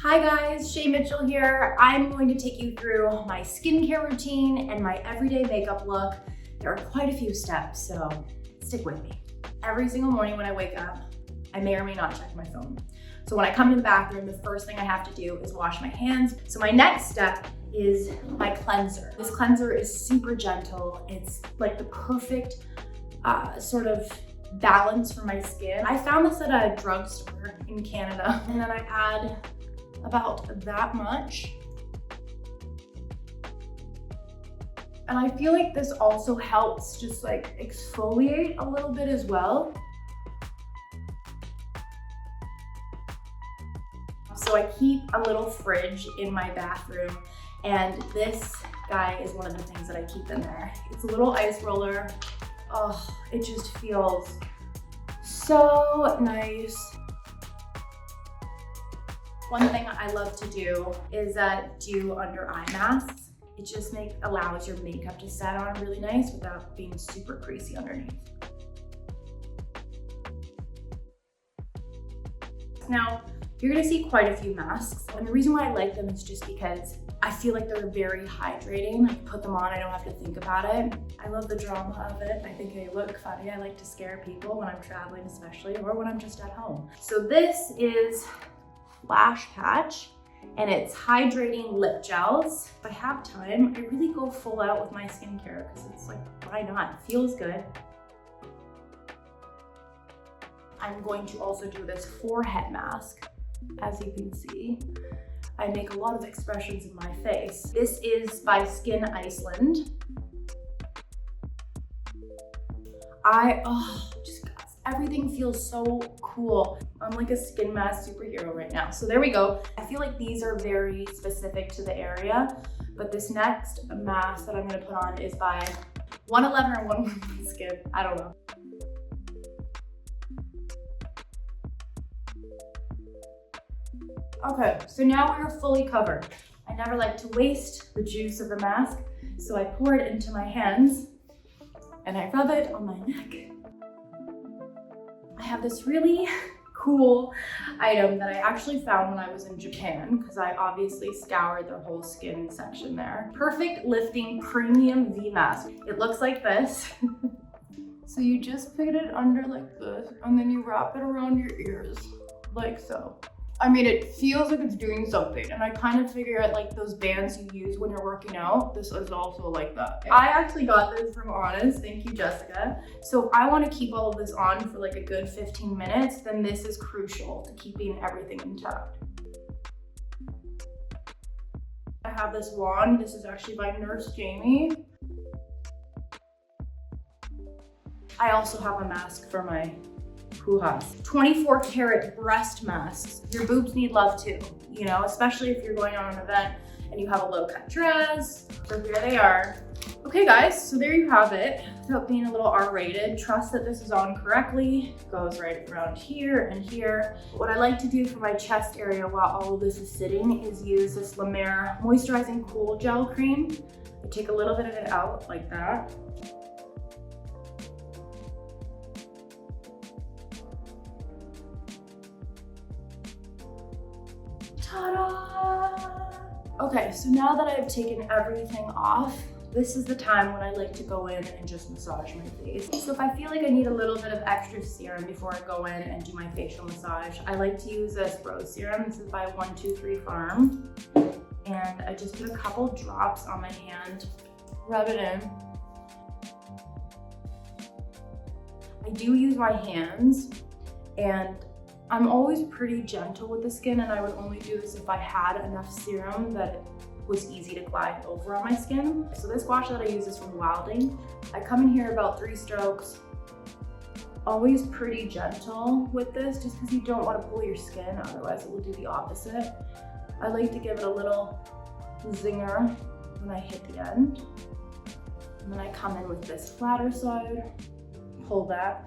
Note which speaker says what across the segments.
Speaker 1: Hi guys, Shay Mitchell here. I'm going to take you through my skincare routine and my everyday makeup look. There are quite a few steps, so stick with me. Every single morning when I wake up, I may or may not check my phone. So when I come to the bathroom, the first thing I have to do is wash my hands. So my next step is my cleanser. This cleanser is super gentle. It's like the perfect sort of balance for my skin. I found this at a drugstore in Canada, and then I add about that much. And I feel like this also helps just like exfoliate a little bit as well. So I keep a little fridge in my bathroom, and this guy is one of the things that I keep in there. It's a little ice roller. Oh, it just feels so nice. One thing I love to do is do under eye masks. It just allows your makeup to set on really nice without being super creasy underneath. Now, you're gonna see quite a few masks, and the reason why I like them is just because I feel like they're very hydrating. I put them on, I don't have to think about it. I love the drama of it. I think they look funny. I like to scare people when I'm traveling especially, or when I'm just at home. So this is Lash Patch, and it's hydrating lip gels. If I have time, I really go full out with my skincare because it's like, why not? It feels good. I'm going to also do this forehead mask. As you can see, I make a lot of expressions in my face. This is by Skin Iceland. Everything feels so cool. I'm like a skin mask superhero right now. So there we go. I feel like these are very specific to the area, but this next mask that I'm gonna put on is by 111 or 111 Skin. I don't know. Okay, so now we're fully covered. I never like to waste the juice of the mask, so I pour it into my hands and I rub it on my neck. I have this really cool item that I actually found when I was in Japan, because I obviously scoured their whole skin section there. Perfect Lifting Premium V Mask. It looks like this. So you just put it under like this, and then you wrap it around your ears, like so. I mean, it feels like it's doing something, and I kind of figure out like those bands you use when you're working out, this is also like that. I actually got this from Honest, thank you, Jessica. So if I want to keep all of this on for like a good 15 minutes, then this is crucial to keeping everything intact. I have this wand, this is actually by Nurse Jamie. I also have a mask for my 24 karat breast masks. Your boobs need love too, you know, especially if you're going on an event and you have a low cut dress. So here they are. Okay guys, so there you have it. Without being a little R-rated, trust that this is on correctly. It goes right around here and here. What I like to do for my chest area while all of this is sitting is use this La Mer Moisturizing Cool Gel Cream. I take a little bit of it out like that. Ta-da! Okay, so now that I've taken everything off, this is the time when I like to go in and just massage my face. So if I feel like I need a little bit of extra serum before I go in and do my facial massage, I like to use this rose serum. This is by 123 Farm. And I just put a couple drops on my hand, rub it in. I do use my hands, and I'm always pretty gentle with the skin, and I would only do this if I had enough serum that it was easy to glide over on my skin. So this gua sha that I use is from Wilding. I come in here about 3 strokes. Always pretty gentle with this, just because you don't want to pull your skin, otherwise it will do the opposite. I like to give it a little zinger when I hit the end. And then I come in with this flatter side, pull that.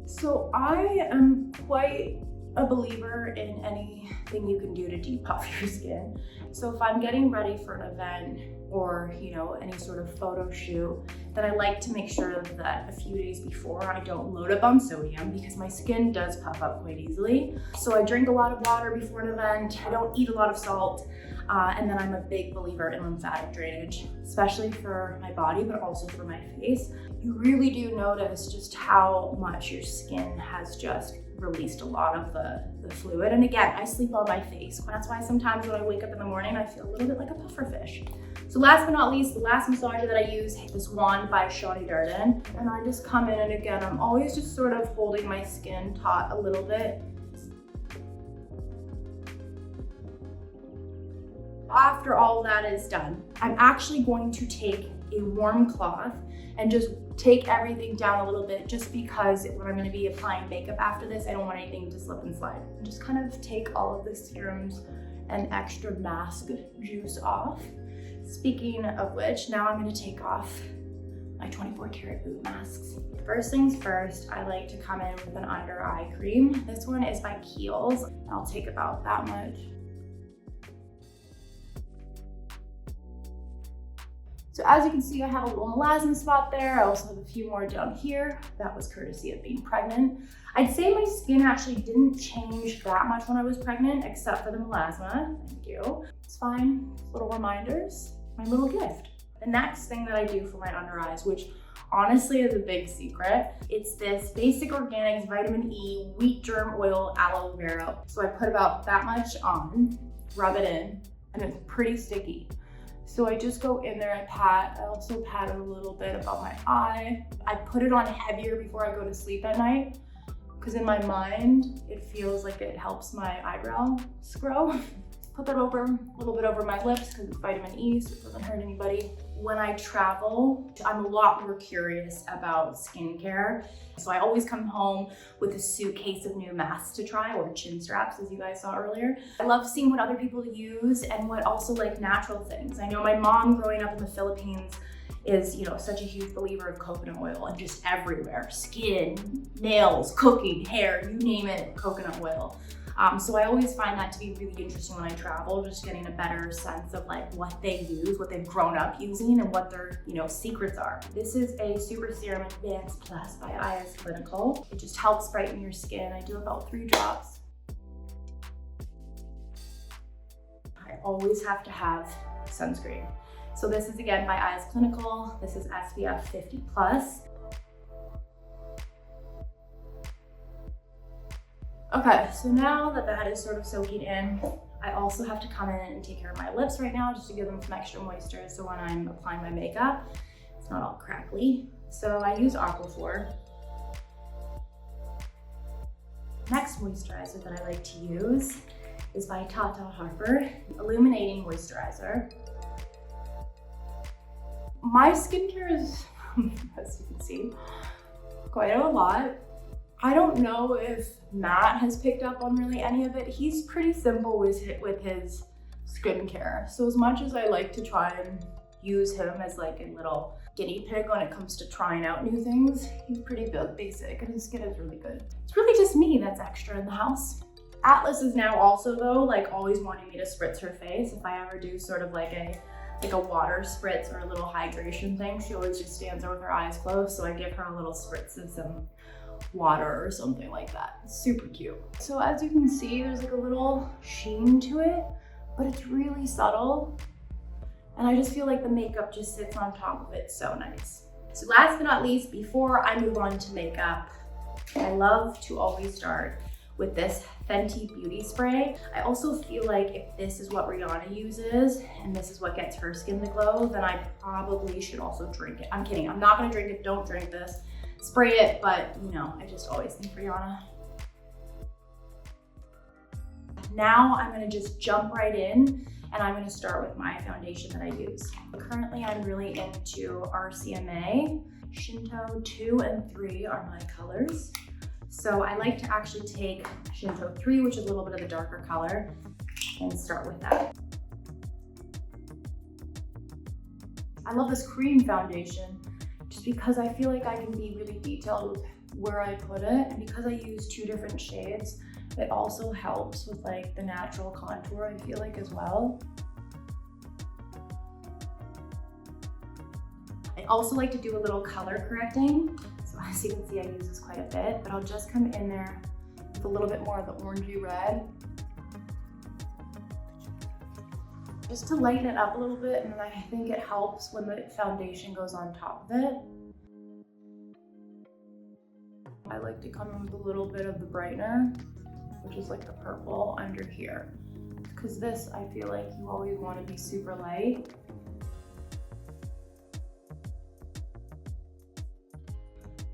Speaker 1: So I am quite a believer in anything you can do to depuff your skin. So if I'm getting ready for an event or, you know, any sort of photo shoot, then I like to make sure that a few days before I don't load up on sodium because my skin does puff up quite easily. So I drink a lot of water before an event. I don't eat a lot of salt. And then I'm a big believer in lymphatic drainage, especially for my body, but also for my face. You really do notice just how much your skin has just released a lot of the fluid. And again, I sleep on my face. That's why sometimes when I wake up in the morning, I feel a little bit like a puffer fish. So last but not least, the last massager that I use is this wand by Shay Mitchell. And I just come in, and again, I'm always just sort of holding my skin taut a little bit. After all of that is done, I'm actually going to take a warm cloth and just take everything down a little bit, just because when I'm gonna be applying makeup after this, I don't want anything to slip and slide. And just kind of take all of the serums and extra mask juice off. Speaking of which, now I'm gonna take off my 24 karat boot masks. First things first, I like to come in with an under eye cream. This one is by Kiehl's. I'll take about that much. So as you can see, I have a little melasma spot there. I also have a few more down here. That was courtesy of being pregnant. I'd say my skin actually didn't change that much when I was pregnant, except for the melasma. Thank you. It's fine. Little reminders, my little gift. The next thing that I do for my under eyes, which honestly is a big secret, it's this Basic Organics Vitamin E Wheat Germ Oil Aloe Vera. So I put about that much on, rub it in, and it's pretty sticky. So I just go in there, I also pat it a little bit above my eye. I put it on heavier before I go to sleep at night, because in my mind, it feels like it helps my eyebrows grow. Put that over, a little bit over my lips because it's vitamin E, so it doesn't hurt anybody. When I travel, I'm a lot more curious about skincare. So I always come home with a suitcase of new masks to try, or chin straps, as you guys saw earlier. I love seeing what other people use and what also like natural things. I know my mom growing up in the Philippines is, you know, such a huge believer of coconut oil, and just everywhere, skin, nails, cooking, hair, you name it, coconut oil. So I always find that to be really interesting when I travel, just getting a better sense of like what they use, what they've grown up using, and what their, you know, secrets are. This is a Super Serum Advanced Plus by IS Clinical. It just helps brighten your skin. I do about 3 drops. I always have to have sunscreen. So this is again by IS Clinical. This is SPF 50 plus. Okay, so now that that is sort of soaking in, I also have to come in and take care of my lips right now, just to give them some extra moisture, so when I'm applying my makeup, it's not all crackly. So I use Aquaphor. Next moisturizer that I like to use is by Tata Harper, Illuminating Moisturizer. My skincare is, as you can see, quite a lot. I don't know if Matt has picked up on really any of it. He's pretty simple with his skincare. So as much as I like to try and use him as like a little guinea pig when it comes to trying out new things, he's pretty basic and his skin is really good. It's really just me that's extra in the house. Atlas is now also though, like always wanting me to spritz her face. If I ever do sort of like a water spritz or a little hydration thing, she always just stands there with her eyes closed. So I give her a little spritz of some water or something like that. It's super cute. So as you can see, there's like a little sheen to it, but it's really subtle. And I just feel like the makeup just sits on top of it so nice. So last but not least, before I move on to makeup, I love to always start with this Fenty Beauty Spray. I also feel like if this is what Rihanna uses and this is what gets her skin to glow, then I probably should also drink it. I'm kidding, I'm not gonna drink it, don't drink this. Spray it, but you know, I just always think Rihanna. Now I'm gonna just jump right in and I'm gonna start with my foundation that I use. Currently, I'm really into RCMA. Shinto 2 and 3 are my colors. So I like to actually take Shinto 3, which is a little bit of the darker color, and start with that. I love this cream foundation just because I feel like I can be really detailed with where I put it, and because I use 2 different shades, it also helps with like the natural contour, I feel like, as well. I also like to do a little color correcting. So as you can see, I use this quite a bit, but I'll just come in there with a little bit more of the orangey red. Just to lighten it up a little bit, and I think it helps when the foundation goes on top of it. I like to come in with a little bit of the brightener, which is like the purple under here. Because this, I feel like you always want to be super light.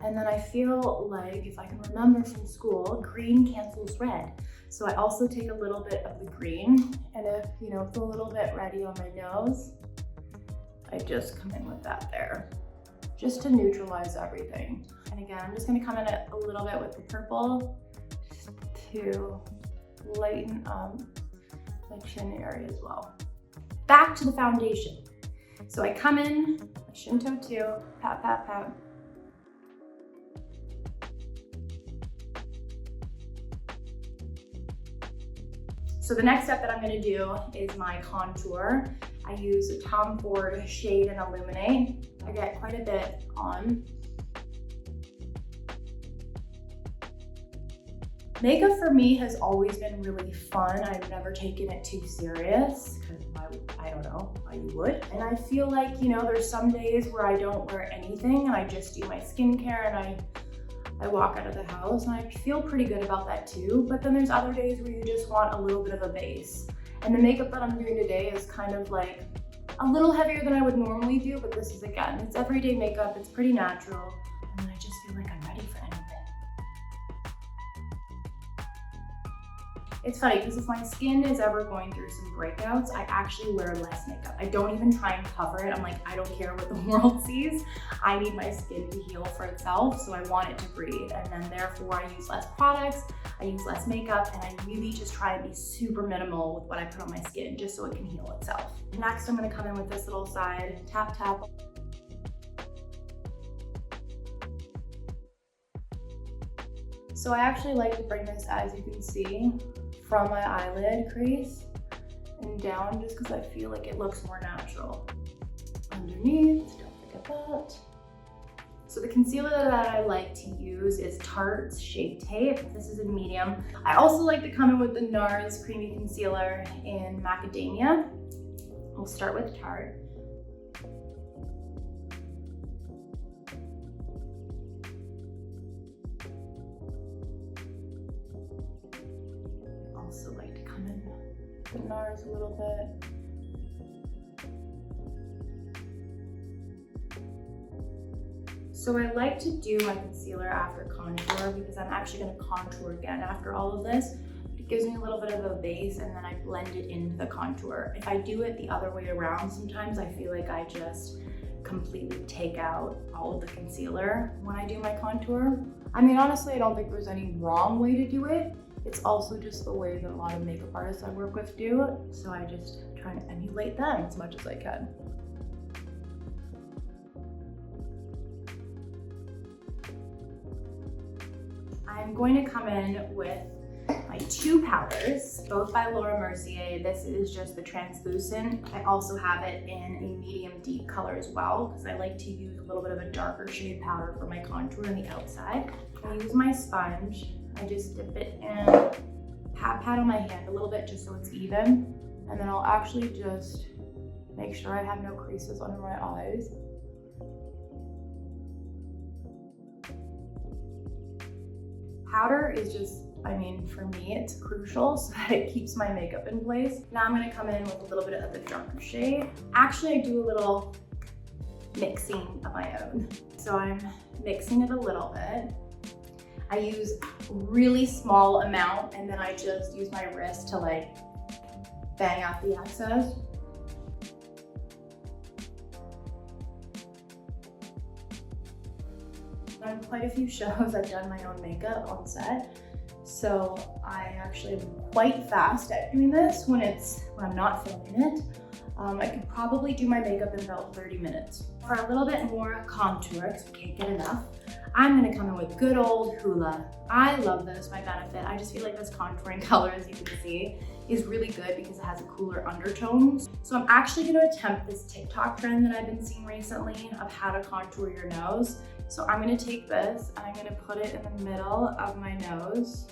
Speaker 1: And then I feel like, if I can remember from school, green cancels red. So I also take a little bit of the green, and if, you know, it's a little bit ready on my nose, I just come in with that there, just to neutralize everything. And again, I'm just gonna come in a little bit with the purple, just to lighten up my chin area as well. Back to the foundation. So I come in, my Shinto 2, pat, pat, pat. So the next step that I'm gonna do is my contour. I use a Tom Ford Shade and Illuminate. I get quite a bit on. Makeup for me has always been really fun. I've never taken it too serious, because I don't know how you would. And I feel like, you know, there's some days where I don't wear anything and I just do my skincare and I walk out of the house, and I feel pretty good about that too. But then there's other days where you just want a little bit of a base. And the makeup that I'm doing today is kind of like a little heavier than I would normally do, but this is, again, it's everyday makeup, it's pretty natural, and I just feel like I'm ready for anything. It's funny, because if my skin is ever going through some breakouts, I actually wear less makeup. I don't even try and cover it. I'm like, I don't care what the world sees. I need my skin to heal for itself, so I want it to breathe. And then therefore I use less products, I use less makeup, and I really just try and be super minimal with what I put on my skin, just so it can heal itself. Next, I'm gonna come in with this little side tap tap. So I actually like to bring this, as you can see, from my eyelid crease and down, just because I feel like it looks more natural. Underneath, don't forget that. So the concealer that I like to use is Tarte's Shape Tape. This is in medium. I also like to come in with the NARS Creamy Concealer in Macadamia. We'll start with Tarte. Also like to come in with the NARS a little bit. So I like to do my concealer after contour, because I'm actually going to contour again after all of this. It gives me a little bit of a base, and then I blend it into the contour. If I do it the other way around, sometimes I feel like I just completely take out all of the concealer when I do my contour. I mean, honestly, I don't think there's any wrong way to do it. It's also just the way that a lot of makeup artists I work with do it. So I just try to emulate them as much as I can. I'm going to come in with my two powders, both by Laura Mercier. This is just the translucent. I also have it in a medium deep color as well, because I like to use a little bit of a darker shade powder for my contour on the outside. I use my sponge. I just dip it in, pat on my hand a little bit just so it's even. And then I'll actually just make sure I have no creases under my eyes. Powder is just, I mean, for me, it's crucial so that it keeps my makeup in place. Now I'm gonna come in with a little bit of the darker shade. Actually, I do a little mixing of my own. So I'm mixing it a little bit. I use a really small amount, and then I just use my wrist to like bang out the excess. On quite a few shows, I've done my own makeup on set. So I actually am quite fast at doing this when I'm not filming it. I could probably do my makeup in about 30 minutes. For a little bit more contour, because we can't get enough, I'm gonna come in with good old Hoola. I love this, my benefit. I just feel like this contouring color, as you can see, is really good because it has a cooler undertone. So I'm actually gonna attempt this TikTok trend that I've been seeing recently of how to contour your nose. So I'm gonna take this and I'm gonna put it in the middle of my nose.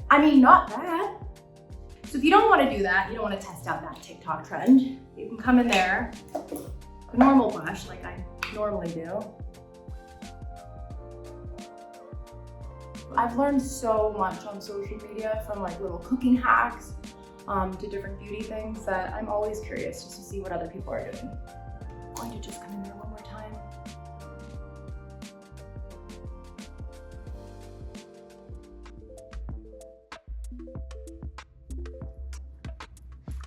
Speaker 1: I mean, not bad. So if you don't wanna do that, you don't wanna test out that TikTok trend, you can come in there, a normal brush like I normally do. I've learned so much on social media, from like little cooking hacks to different beauty things, that I'm always curious just to see what other people are doing. I'm going to just come in there one more time.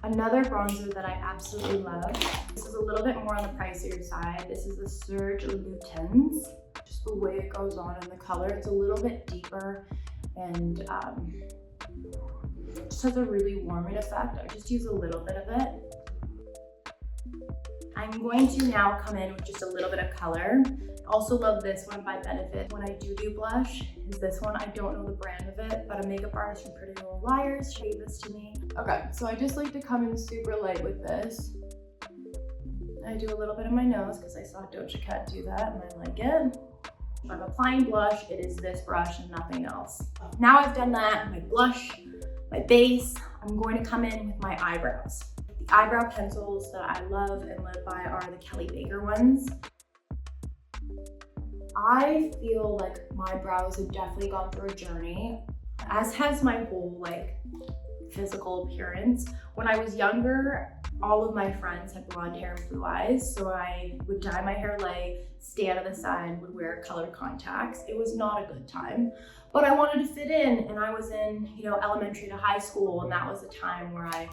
Speaker 1: Another bronzer that I absolutely love. This is a little bit more on the pricier side. This is the Surge Lutens. Just the way it goes on in the color, it's a little bit deeper and just has a really warming effect. I just use a little bit of it. I'm going to now come in with just a little bit of color. I also love this one by Benefit. When I do blush, is this one. I don't know the brand of it, but a makeup artist from Pretty Little Liars gave this to me. Okay, so I just like to come in super light with this. I do a little bit of my nose because I saw Doja Cat do that and I like it. If I'm applying blush, it is this brush and nothing else. Now I've done that, my blush, my base, I'm going to come in with my eyebrows. The eyebrow pencils that I love and live by are the Kelly Baker ones. I feel like my brows have definitely gone through a journey, as has my whole like physical appearance. When I was younger, all of my friends had blonde hair and blue eyes, so I would dye my hair light, stand on the side, would wear colored contacts. It was not a good time, but I wanted to fit in, and I was in, elementary to high school, and that was the time where I,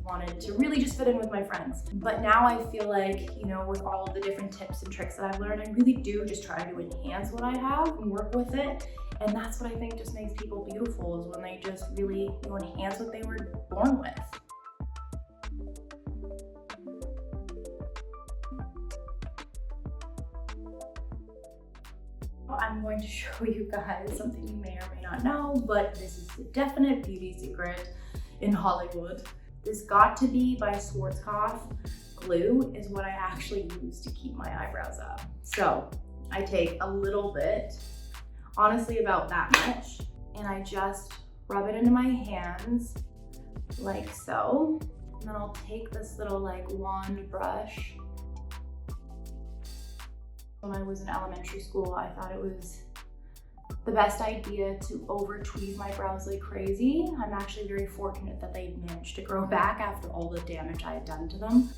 Speaker 1: wanted to really just fit in with my friends. But now I feel like, with all of the different tips and tricks that I've learned, I really do just try to enhance what I have and work with it. And that's what I think just makes people beautiful, is when they just really enhance what they were born with. I'm going to show you guys something you may or may not know, but this is the definite beauty secret in Hollywood. This Got To Be by Schwarzkopf glue is what I actually use to keep my eyebrows up. So I take a little bit, honestly about that much, and I just rub it into my hands like so. And then I'll take this little wand brush. When I was in elementary school, I thought it was the best idea to over tweeze my brows like crazy. I'm actually very fortunate that they managed to grow back after all the damage I had done to them.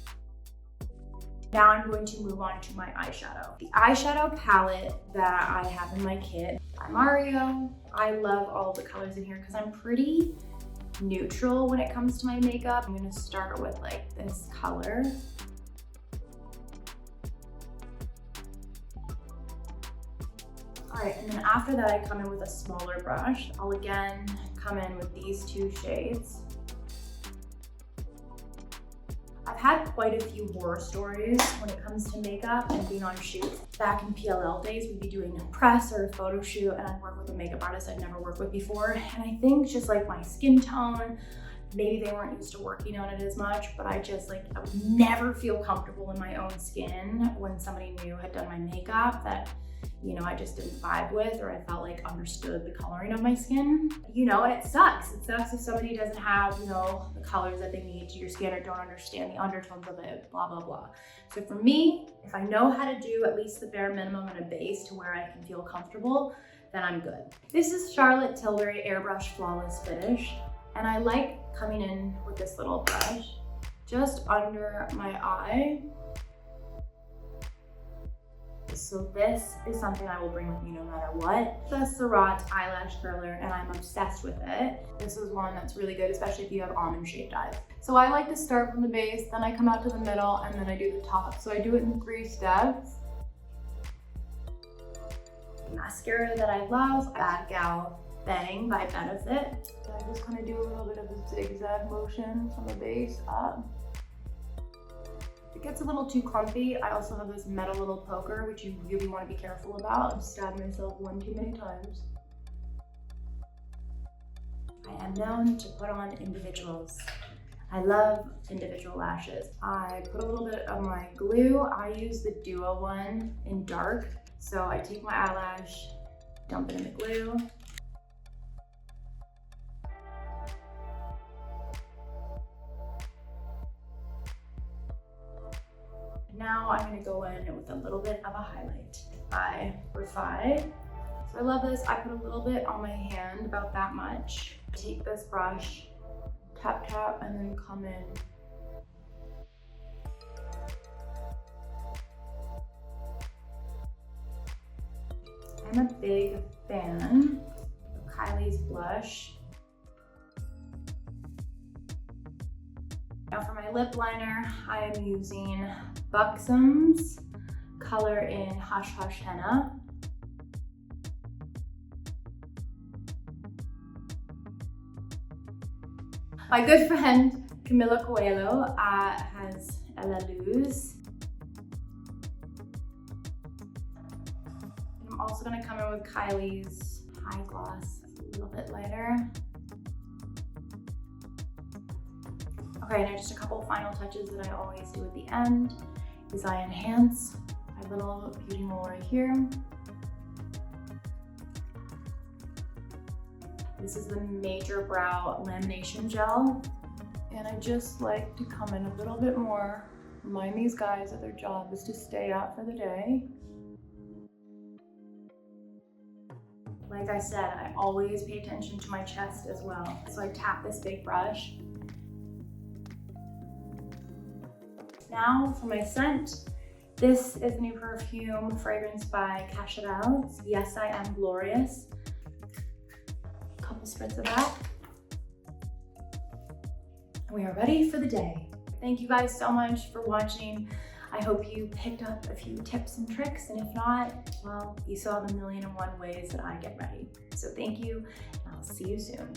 Speaker 1: Now I'm going to move on to my eyeshadow. The eyeshadow palette that I have in my kit by Mario. I love all the colors in here because I'm pretty neutral when it comes to my makeup. I'm gonna start with this color. All right, and then after that, I come in with a smaller brush. I'll again come in with these two shades. I've had quite a few horror stories when it comes to makeup and being on shoots. Back in PLL days, we'd be doing a press or a photo shoot, and I'd work with a makeup artist I'd never worked with before. And I think just my skin tone, maybe they weren't used to working on it as much, but I just I would never feel comfortable in my own skin when somebody new had done my makeup that I just didn't vibe with, or I felt understood the coloring of my skin, and it sucks. It sucks if somebody doesn't have, the colors that they need to your skin, or don't understand the undertones of it, blah, blah, blah. So for me, if I know how to do at least the bare minimum and a base to where I can feel comfortable, then I'm good. This is Charlotte Tilbury Airbrush Flawless Finish, and I like coming in with this little brush just under my eye. So this is something I will bring with me no matter what. The Surratt eyelash curler, and I'm obsessed with it. This is one that's really good, especially if you have almond shaped eyes. So I like to start from the base, then I come out to the middle, and then I do the top. So I do it in 3 steps. The mascara that I love, Bad Gal Bang by Benefit. So I just kind of do a little bit of a zigzag motion from the base up. It gets a little too clumpy. I also have this metal little poker, which you really want to be careful about. I've stabbed myself one too many times. I am known to put on individuals. I love individual lashes. I put a little bit of my glue. I use the Duo one in dark. So I take my eyelash, dump it in the glue. Now I'm gonna go in with a little bit of a highlight by Refy. So I love this. I put a little bit on my hand, about that much. Take this brush, tap tap, and then come in. I'm a big fan of Kylie's blush. Now for my lip liner, I am using Buxom's color in Hush Hush Henna. My good friend Camila Coelho has La Luz. I'm also gonna come in with Kylie's high gloss, a little bit lighter. Okay, now just a couple final touches that I always do at the end is I enhance my little beauty mole right here. This is the Major Brow Lamination Gel. And I just like to come in a little bit more. Remind these guys that their job is to stay out for the day. Like I said, I always pay attention to my chest as well. So I tap this big brush. Now for my scent. This is a new perfume fragrance by Cacharel. It's Yes, I Am Glorious. A couple spritz of that. And we are ready for the day. Thank you guys so much for watching. I hope you picked up a few tips and tricks, and if not, well, you saw the 1,000,001 ways that I get ready. So thank you, and I'll see you soon.